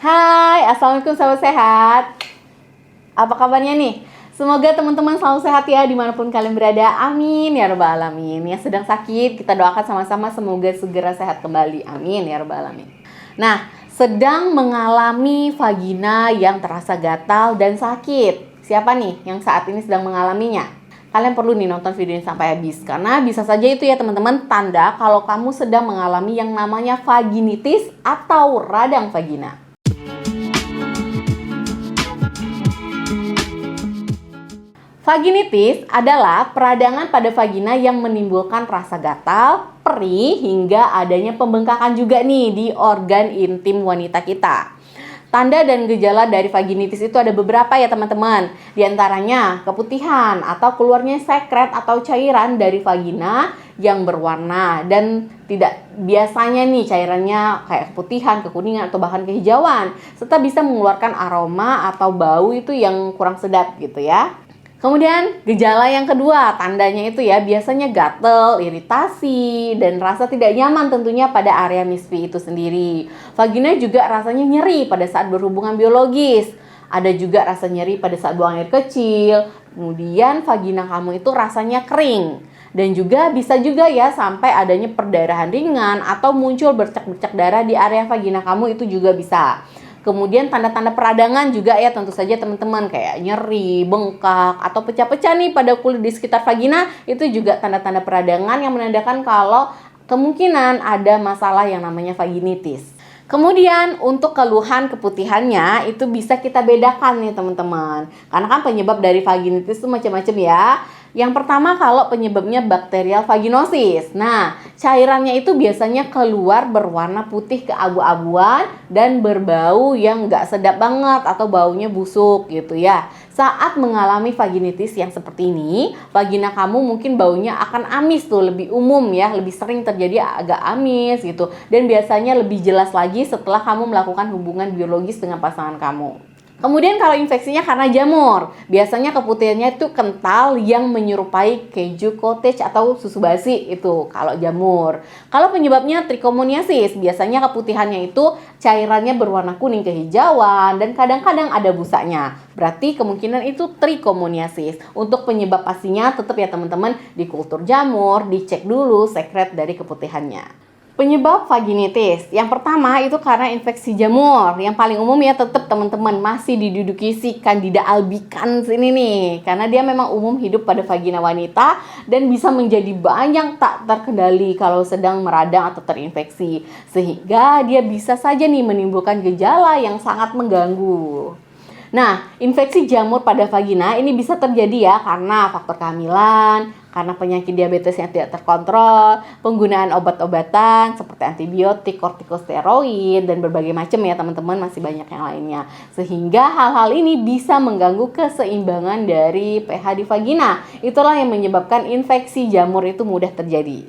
Hai, Assalamualaikum sahabat sehat. Apa kabarnya nih? Semoga teman-teman selalu sehat ya dimanapun kalian berada. Amin ya rabbal alamin. Yang sedang sakit kita doakan sama-sama semoga segera sehat kembali. Amin ya rabbal alamin. Nah, sedang mengalami vagina yang terasa gatal dan sakit. Siapa nih yang saat ini sedang mengalaminya? Kalian perlu nih nonton video ini sampai habis, karena bisa saja itu ya teman-teman tanda kalau kamu sedang mengalami yang namanya vaginitis atau radang vagina. Vaginitis adalah peradangan pada vagina yang menimbulkan rasa gatal, perih, hingga adanya pembengkakan juga nih di organ intim wanita kita. Tanda dan gejala dari vaginitis itu ada beberapa ya teman-teman. Di antaranya keputihan atau keluarnya sekret atau cairan dari vagina yang berwarna dan tidak biasanya nih cairannya kayak keputihan, kekuningan atau bahkan kehijauan, serta bisa mengeluarkan aroma atau bau itu yang kurang sedap gitu ya. Kemudian gejala yang kedua, tandanya itu ya biasanya gatel, iritasi, dan rasa tidak nyaman tentunya pada area misfi itu sendiri. Vagina juga rasanya nyeri pada saat berhubungan biologis. Ada juga rasa nyeri pada saat buang air kecil. Kemudian vagina kamu itu rasanya kering. Dan juga bisa juga ya sampai adanya perdarahan ringan atau muncul bercak-bercak darah di area vagina kamu itu juga bisa. Kemudian tanda-tanda peradangan juga ya tentu saja teman-teman, kayak nyeri, bengkak, atau pecah-pecah nih pada kulit di sekitar vagina. Itu juga tanda-tanda peradangan yang menandakan kalau kemungkinan ada masalah yang namanya vaginitis. Kemudian untuk keluhan keputihannya itu bisa kita bedakan nih teman-teman. Karena kan penyebab dari vaginitis itu macam-macam ya. Yang pertama kalau penyebabnya bakterial vaginosis. Nah, cairannya itu biasanya keluar berwarna putih keabu-abuan dan berbau yang nggak sedap banget atau baunya busuk gitu ya. Saat mengalami vaginitis yang seperti ini, vagina kamu mungkin baunya akan amis tuh, lebih umum ya, lebih sering terjadi agak amis gitu. Dan biasanya lebih jelas lagi setelah kamu melakukan hubungan biologis dengan pasangan kamu. Kemudian kalau infeksinya karena jamur, biasanya keputihannya itu kental yang menyerupai keju cottage atau susu basi itu kalau jamur. Kalau penyebabnya trichomoniasis, biasanya keputihannya itu cairannya berwarna kuning kehijauan dan kadang-kadang ada busanya. Berarti kemungkinan itu trichomoniasis. Untuk penyebab pastinya tetap ya teman-teman dikultur jamur, dicek dulu sekret dari keputihannya. Penyebab vaginitis, yang pertama itu karena infeksi jamur. Yang paling umum ya tetap teman-teman masih diduduki si Candida albicans ini nih. Karena dia memang umum hidup pada vagina wanita dan bisa menjadi banyak tak terkendali kalau sedang meradang atau terinfeksi. Sehingga dia bisa saja nih menimbulkan gejala yang sangat mengganggu. Nah, infeksi jamur pada vagina ini bisa terjadi ya karena faktor kehamilan, karena penyakit diabetes yang tidak terkontrol, penggunaan obat-obatan seperti antibiotik, kortikosteroid, dan berbagai macam ya teman-teman, masih banyak yang lainnya. Sehingga hal-hal ini bisa mengganggu keseimbangan dari pH di vagina. Itulah yang menyebabkan infeksi jamur itu mudah terjadi.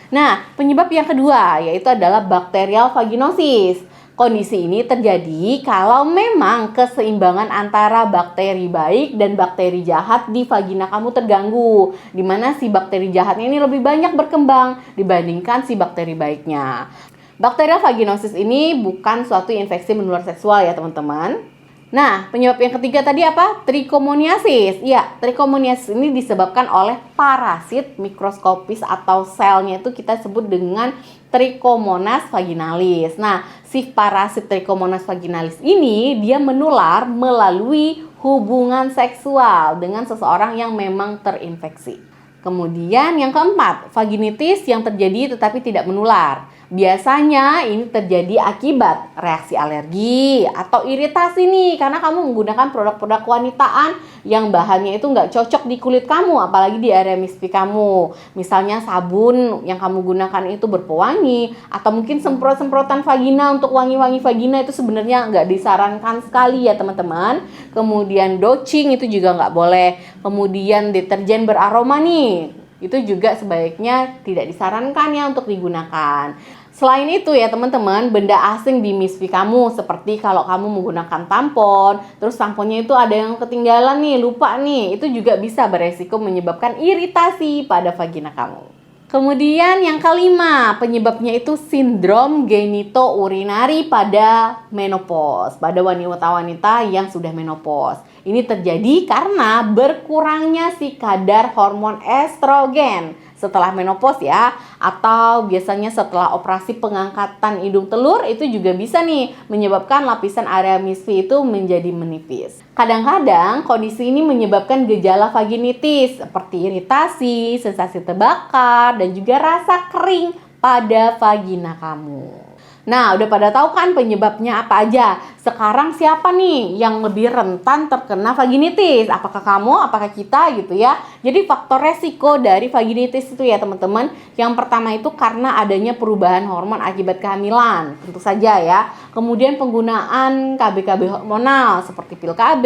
Nah, penyebab yang kedua yaitu adalah bakterial vaginosis. Kondisi ini terjadi kalau memang keseimbangan antara bakteri baik dan bakteri jahat di vagina kamu terganggu, di mana si bakteri jahatnya ini lebih banyak berkembang dibandingkan si bakteri baiknya. Bakterial vaginosis ini bukan suatu infeksi menular seksual ya teman-teman. Nah, penyebab yang ketiga tadi apa? Trichomoniasis. Ya, trichomoniasis ini disebabkan oleh parasit mikroskopis atau selnya itu kita sebut dengan Trichomonas vaginalis. Nah, si parasit Trichomonas vaginalis ini dia menular melalui hubungan seksual dengan seseorang yang memang terinfeksi. Kemudian yang keempat, vaginitis yang terjadi tetapi tidak menular. Biasanya ini terjadi akibat reaksi alergi atau iritasi nih karena kamu menggunakan produk-produk wanitaan yang bahannya itu nggak cocok di kulit kamu, apalagi di area misfi kamu. Misalnya sabun yang kamu gunakan itu berpewangi atau mungkin semprot-semprotan vagina untuk wangi-wangi vagina itu sebenarnya nggak disarankan sekali ya teman-teman. Kemudian douching itu juga nggak boleh. Kemudian deterjen beraroma nih, itu juga sebaiknya tidak disarankan ya untuk digunakan. Selain itu ya teman-teman, benda asing di misfi kamu seperti kalau kamu menggunakan tampon, terus tamponnya itu ada yang ketinggalan nih, lupa nih, itu juga bisa beresiko menyebabkan iritasi pada vagina kamu. Kemudian yang kelima, penyebabnya itu sindrom genitourinary pada menopause, pada wanita-wanita yang sudah menopause. Ini terjadi karena berkurangnya si kadar hormon estrogen setelah menopause ya, atau biasanya setelah operasi pengangkatan hidung telur itu juga bisa nih menyebabkan lapisan area misfi itu menjadi menipis. Kadang-kadang kondisi ini menyebabkan gejala vaginitis seperti iritasi, sensasi terbakar, dan juga rasa kering pada vagina kamu. Nah, udah pada tahu kan penyebabnya apa aja? Sekarang siapa nih yang lebih rentan terkena vaginitis? Apakah kamu, apakah kita gitu ya? Jadi faktor resiko dari vaginitis itu ya teman-teman. Yang pertama itu karena adanya perubahan hormon akibat kehamilan, tentu saja ya. Kemudian penggunaan KB-KB hormonal seperti pil KB.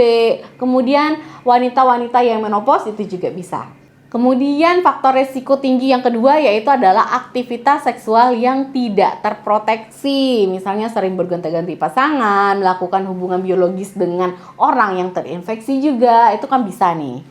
Kemudian wanita-wanita yang menopause itu juga bisa. Kemudian faktor resiko tinggi yang kedua yaitu adalah aktivitas seksual yang tidak terproteksi. Misalnya sering bergonta-ganti pasangan, melakukan hubungan biologis dengan orang yang terinfeksi juga, itu kan bisa nih.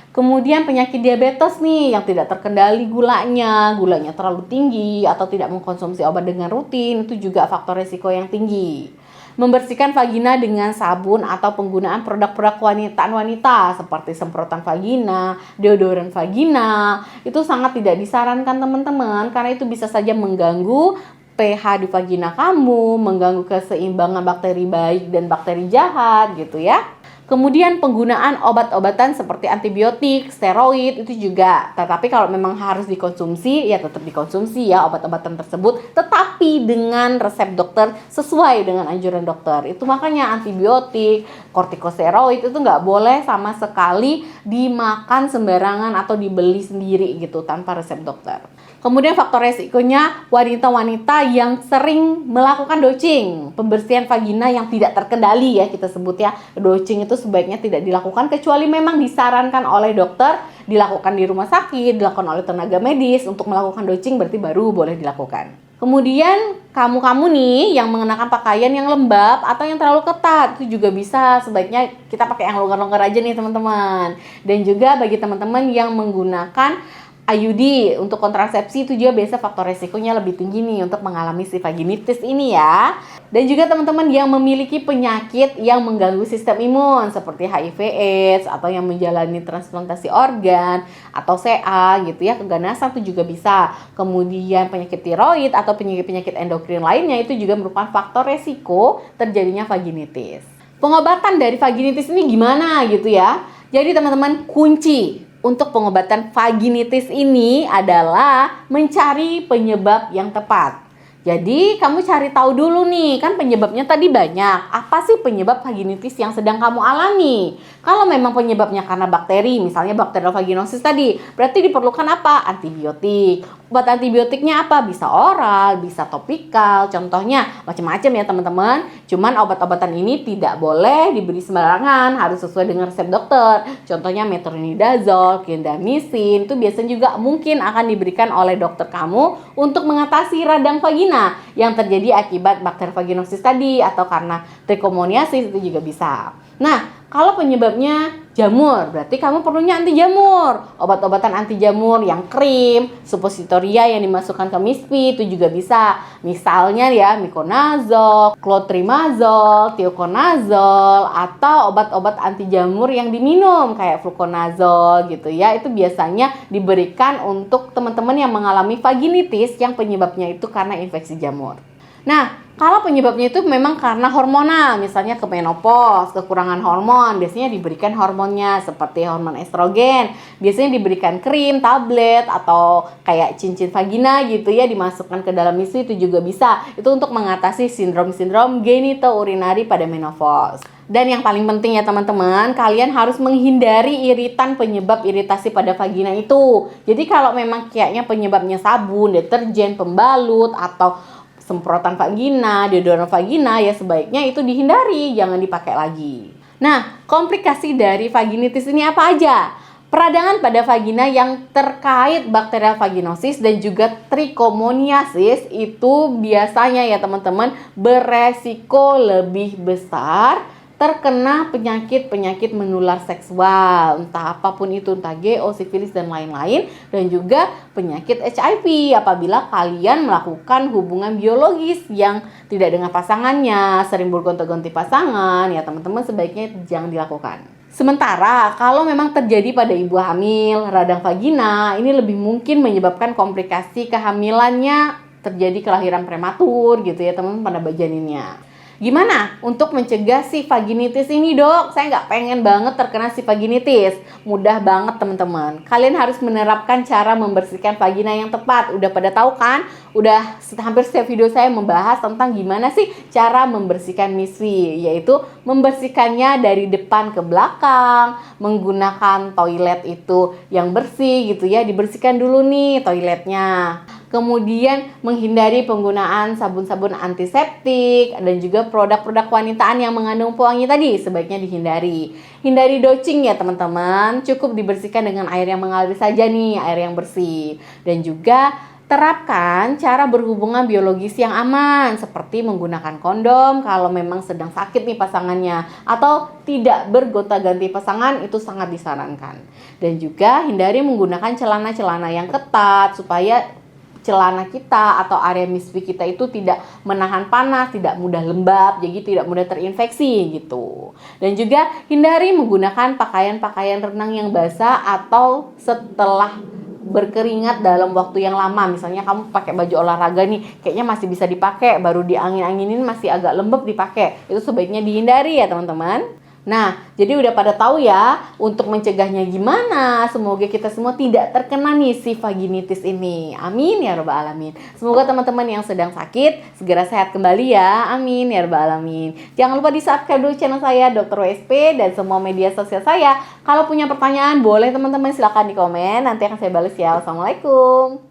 Kemudian penyakit diabetes nih yang tidak terkendali gulanya terlalu tinggi atau tidak mengkonsumsi obat dengan rutin, itu juga faktor resiko yang tinggi. Membersihkan vagina dengan sabun atau penggunaan produk-produk wanita seperti semprotan vagina, deodoran vagina, itu sangat tidak disarankan teman-teman karena itu bisa saja mengganggu pH di vagina kamu, mengganggu keseimbangan bakteri baik dan bakteri jahat gitu ya. Kemudian penggunaan obat-obatan seperti antibiotik, steroid itu juga. Tetapi kalau memang harus dikonsumsi, ya tetap dikonsumsi ya obat-obatan tersebut. Tetapi dengan resep dokter sesuai dengan anjuran dokter. Itu makanya antibiotik, kortikosteroid itu nggak boleh sama sekali dimakan sembarangan atau dibeli sendiri gitu tanpa resep dokter. Kemudian faktor resikonya wanita-wanita yang sering melakukan dosing, pembersihan vagina yang tidak terkendali ya kita sebut ya. Dosing itu sebaiknya tidak dilakukan kecuali memang disarankan oleh dokter, dilakukan di rumah sakit, dilakukan oleh tenaga medis. Untuk melakukan dosing berarti baru boleh dilakukan. Kemudian kamu nih yang mengenakan pakaian yang lembab atau yang terlalu ketat itu juga bisa, sebaiknya kita pakai yang longgar-longgar aja nih teman-teman. Dan juga bagi teman-teman yang menggunakan IUD untuk kontrasepsi itu juga biasa faktor resikonya lebih tinggi nih untuk mengalami si vaginitis ini ya. Dan juga teman-teman yang memiliki penyakit yang mengganggu sistem imun seperti HIV/AIDS atau yang menjalani transplantasi organ atau CA gitu ya, keganasan itu juga bisa. Kemudian penyakit tiroid atau penyakit-penyakit endokrin lainnya itu juga merupakan faktor resiko terjadinya vaginitis. Pengobatan dari vaginitis ini gimana gitu ya? Jadi teman-teman, kunci untuk pengobatan vaginitis ini adalah mencari penyebab yang tepat. Jadi kamu cari tahu dulu nih, kan penyebabnya tadi banyak. Apa sih penyebab vaginitis yang sedang kamu alami? Kalau memang penyebabnya karena bakteri, misalnya bakterial vaginosis tadi, berarti diperlukan apa? Antibiotik. Obat antibiotiknya apa? Bisa oral, bisa topikal. Contohnya macam-macam ya teman-teman. Cuman obat-obatan ini tidak boleh diberi sembarangan, harus sesuai dengan resep dokter. Contohnya metronidazol, clindamycin, itu biasanya juga mungkin akan diberikan oleh dokter kamu untuk mengatasi radang vagina yang terjadi akibat bakteri vaginosis tadi atau karena trichomoniasis itu juga bisa. Nah, kalau penyebabnya jamur, berarti kamu perlunya anti jamur. Obat-obatan anti jamur yang krim, suppositoria yang dimasukkan ke misfi itu juga bisa. Misalnya ya, miconazole, clotrimazole, thioconazole, atau obat-obat anti jamur yang diminum kayak fluconazole gitu ya. Itu biasanya diberikan untuk teman-teman yang mengalami vaginitis yang penyebabnya itu karena infeksi jamur. Nah, kalau penyebabnya itu memang karena hormonal, misalnya ke menopause, kekurangan hormon, biasanya diberikan hormonnya seperti hormon estrogen. Biasanya diberikan krim, tablet, atau kayak cincin vagina gitu ya, dimasukkan ke dalam misfi itu juga bisa. Itu untuk mengatasi sindrom-sindrom genitourinary pada menopause. Dan yang paling penting ya teman-teman, kalian harus menghindari iritan penyebab iritasi pada vagina itu. Jadi kalau memang kayaknya penyebabnya sabun, deterjen, pembalut, atau semprotan vagina, deodoran vagina, ya sebaiknya itu dihindari, jangan dipakai lagi. Nah, komplikasi dari vaginitis ini apa aja? Peradangan pada vagina yang terkait bakterial vaginosis dan juga trichomoniasis itu biasanya ya teman-teman beresiko lebih besar terkena penyakit-penyakit menular seksual, entah apapun itu, entah GO, sifilis, dan lain-lain, dan juga penyakit HIV apabila kalian melakukan hubungan biologis yang tidak dengan pasangannya, sering bergonta-ganti pasangan, ya teman-teman sebaiknya jangan dilakukan. Sementara kalau memang terjadi pada ibu hamil, radang vagina ini lebih mungkin menyebabkan komplikasi kehamilannya, terjadi kelahiran prematur gitu ya teman-teman pada janinnya. Gimana untuk mencegah si vaginitis ini, Dok? Saya nggak pengen banget terkena si vaginitis. Mudah banget teman-teman. Kalian harus menerapkan cara membersihkan vagina yang tepat. Udah pada tahu kan? Udah hampir setiap video saya membahas tentang gimana sih cara membersihkan misfi, yaitu membersihkannya dari depan ke belakang, menggunakan toilet itu yang bersih gitu ya. Dibersihkan dulu nih toiletnya. Kemudian menghindari penggunaan sabun-sabun antiseptik dan juga produk-produk wanitaan yang mengandung pewangi tadi sebaiknya dihindari. Hindari docing ya teman-teman, cukup dibersihkan dengan air yang mengalir saja nih, air yang bersih. Dan juga terapkan cara berhubungan biologis yang aman seperti menggunakan kondom kalau memang sedang sakit nih pasangannya atau tidak bergonta-ganti pasangan, itu sangat disarankan. Dan juga hindari menggunakan celana-celana yang ketat supaya celana kita atau area misfi kita itu tidak menahan panas, tidak mudah lembab, jadi tidak mudah terinfeksi gitu. Dan juga hindari menggunakan pakaian-pakaian renang yang basah atau setelah berkeringat dalam waktu yang lama. Misalnya kamu pakai baju olahraga nih, kayaknya masih bisa dipakai, baru diangin-anginin masih agak lembab dipakai. Itu sebaiknya dihindari ya teman-teman. Nah, jadi udah pada tahu ya untuk mencegahnya gimana. Semoga kita semua tidak terkena nih si vaginitis ini. Amin ya rabbal alamin. Semoga teman-teman yang sedang sakit segera sehat kembali ya. Amin ya rabbal alamin. Jangan lupa di-subscribe dulu channel saya Dr. WSP dan semua media sosial saya. Kalau punya pertanyaan boleh teman-teman silakan di komen. Nanti akan saya balas ya. Wassalamualaikum.